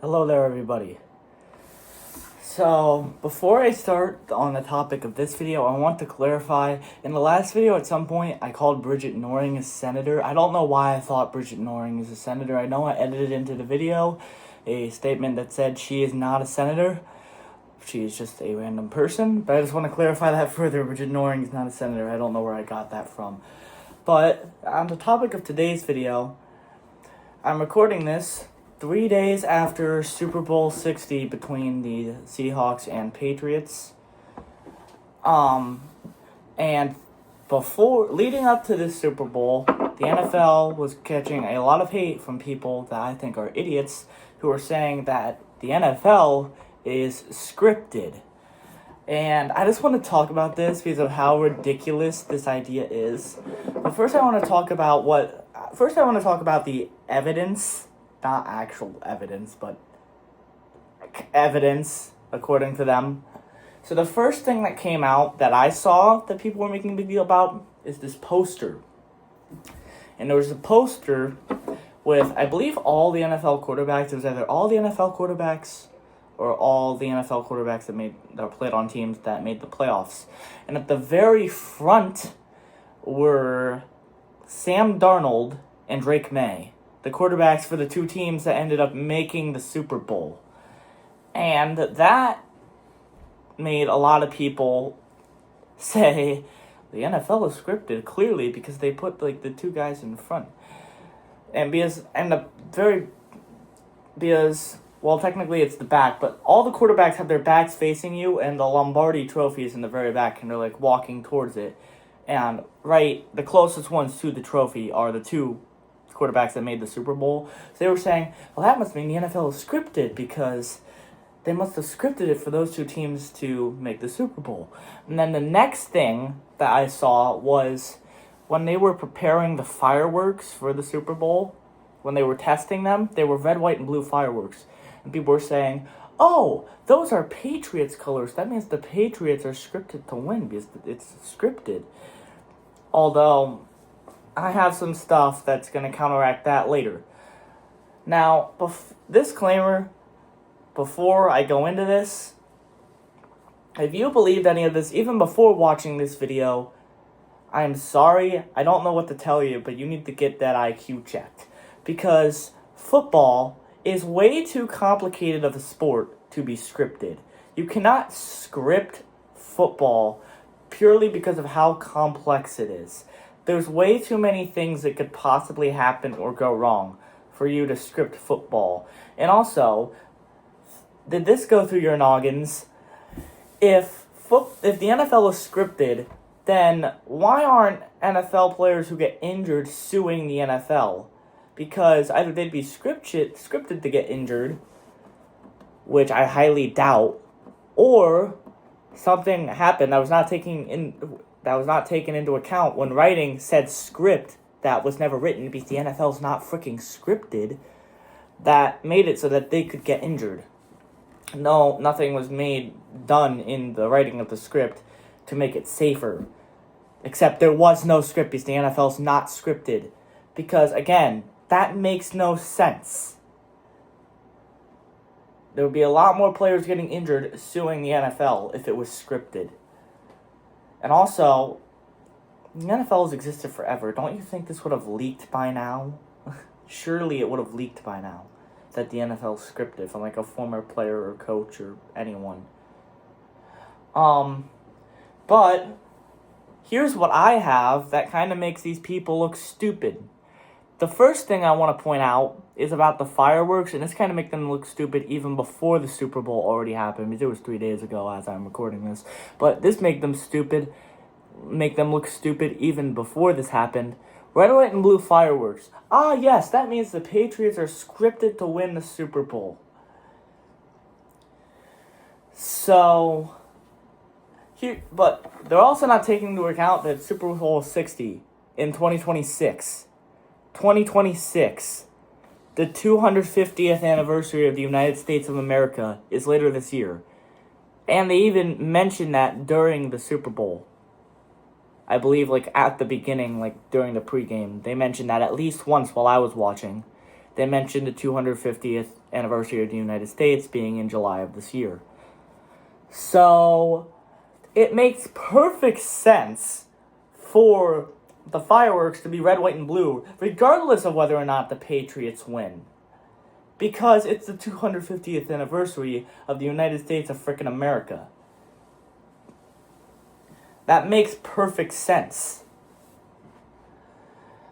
Hello there, everybody. So, before I start on the topic of this video, I want to clarify, in the last video at some point, I called Bridget Noring a senator. I don't know why I thought Bridget Noring is a senator. I know I edited into the video a statement that said she is not a senator. She is just a random person, but I just want to clarify that further. Bridget Noring is not a senator. I don't know where I got that from. But, on the topic of today's video, I'm recording this 3 days after Super Bowl 60 between the Seahawks and Patriots. And leading up to this Super Bowl, the NFL was catching a lot of hate from people that I think are idiots who are saying that the NFL is scripted. And I just want to talk about this because of how ridiculous this idea is. But first I want to talk about the evidence. Not actual evidence, but evidence, according to them. So the first thing that came out that I saw that people were making a big deal about is this poster. And there was a poster with, I believe, all the NFL quarterbacks. It was either all the NFL quarterbacks or all the NFL quarterbacks that played on teams that made the playoffs. And at the very front were Sam Darnold and Drake May, the quarterbacks for the two teams that ended up making the Super Bowl. And that made a lot of people say the NFL is scripted, clearly, because they put the two guys in front. Well, technically it's the back, but all the quarterbacks have their backs facing you, and the Lombardi trophy is in the very back, and they're walking towards it. And the closest ones to the trophy are the two quarterbacks that made the Super Bowl. So they were saying, well, that must mean the NFL is scripted because they must have scripted it for those two teams to make the Super Bowl. And then the next thing that I saw was when they were preparing the fireworks for the Super Bowl, when they were testing them, they were red, white, and blue fireworks. And people were saying, oh, those are Patriots colors. That means the Patriots are scripted to win because it's scripted. Although I have some stuff that's going to counteract that later. Now, disclaimer, before I go into this, if you believed any of this, even before watching this video, I'm sorry, I don't know what to tell you, but you need to get that IQ checked. Because football is way too complicated of a sport to be scripted. You cannot script football purely because of how complex it is. There's way too many things that could possibly happen or go wrong for you to script football. And also, did this go through your noggins? If the NFL is scripted, then why aren't NFL players who get injured suing the NFL? Because either they'd be scripted to get injured, which I highly doubt, or something happened that was not taken into account when writing said script that was never written because the NFL's not freaking scripted, that made it so that they could get injured. No, nothing was done in the writing of the script to make it safer. Except there was no script because the NFL's not scripted. Because, again, that makes no sense. There would be a lot more players getting injured suing the NFL if it was scripted. And also, the NFL has existed forever. Don't you think this would have leaked by now? Surely it would have leaked by now that the NFL is scripted from a former player or coach or anyone. But here's what I have that kind of makes these people look stupid. The first thing I want to point out is about the fireworks, and this kind of makes them look stupid even before the Super Bowl already happened, because it was 3 days ago as I'm recording this. But this make them look stupid even before this happened. Red, white, and blue fireworks. Ah, yes, that means the Patriots are scripted to win the Super Bowl. So, but they're also not taking into account that Super Bowl 60 in 2026. 2026. The 250th anniversary of the United States of America is later this year. And they even mentioned that during the Super Bowl. I believe, at the beginning, during the pregame, they mentioned that at least once while I was watching, they mentioned the 250th anniversary of the United States being in July of this year. So it makes perfect sense for the fireworks to be red, white, and blue, regardless of whether or not the Patriots win. Because it's the 250th anniversary of the United States of frickin' America. That makes perfect sense.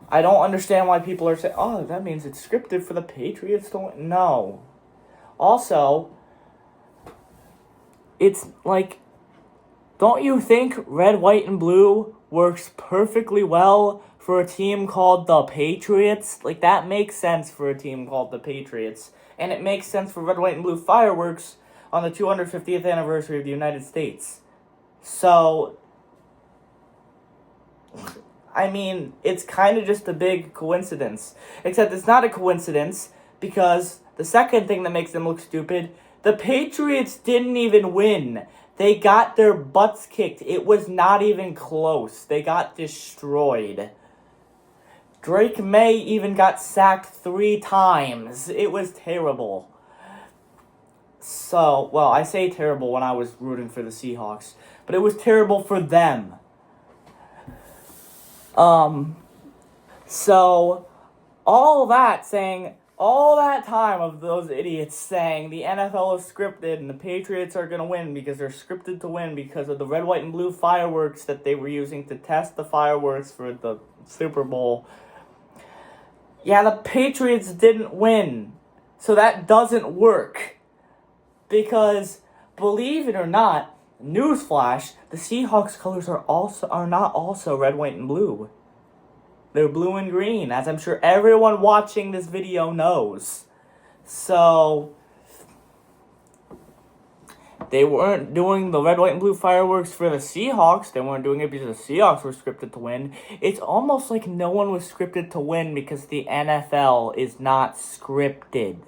I don't understand why people are saying, oh, that means it's scripted for the Patriots to win. No. Also, it's like, don't you think red, white, and blue works perfectly well for a team called the Patriots? Like, that makes sense for a team called the Patriots. And it makes sense for red, white, and blue fireworks on the 250th anniversary of the United States. So, I mean, it's kind of just a big coincidence. Except it's not a coincidence, because the second thing that makes them look stupid, the Patriots didn't even win. They got their butts kicked. It was not even close. They got destroyed. Drake May even got sacked 3 times. It was terrible. So, well, I say terrible when I was rooting for the Seahawks, but it was terrible for them. So, all that time of those idiots saying the NFL is scripted and the Patriots are going to win because they're scripted to win because of the red, white, and blue fireworks that they were using to test the fireworks for the Super Bowl. Yeah, the Patriots didn't win, so that doesn't work. Because, believe it or not, newsflash, the Seahawks colors are not also red, white, and blue. They're blue and green, as I'm sure everyone watching this video knows. So, they weren't doing the red, white, and blue fireworks for the Seahawks. They weren't doing it because the Seahawks were scripted to win. It's almost like no one was scripted to win because the NFL is not scripted.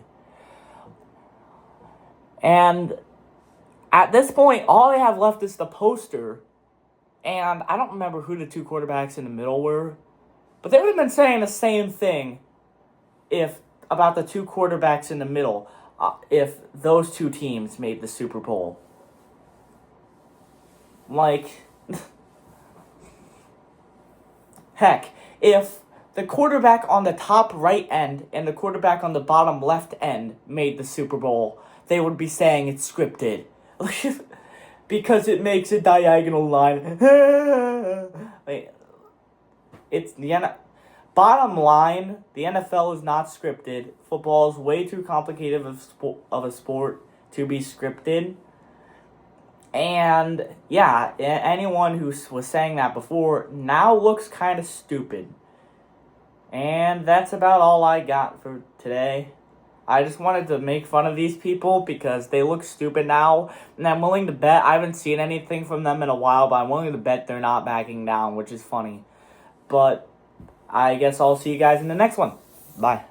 And at this point, all they have left is the poster. And I don't remember who the 2 quarterbacks in the middle were. But they would have been saying the same thing about the 2 quarterbacks in the middle if those 2 teams made the Super Bowl. Like, heck, if the quarterback on the top right end and the quarterback on the bottom left end made the Super Bowl, they would be saying it's scripted. Because it makes a diagonal line. Wait. It's bottom line, the NFL is not scripted. Football is way too complicated of a sport to be scripted. And, yeah, anyone who was saying that before now looks kind of stupid. And that's about all I got for today. I just wanted to make fun of these people because they look stupid now. And I'm willing to bet, I haven't seen anything from them in a while, but I'm willing to bet they're not backing down, which is funny. But I guess I'll see you guys in the next one. Bye.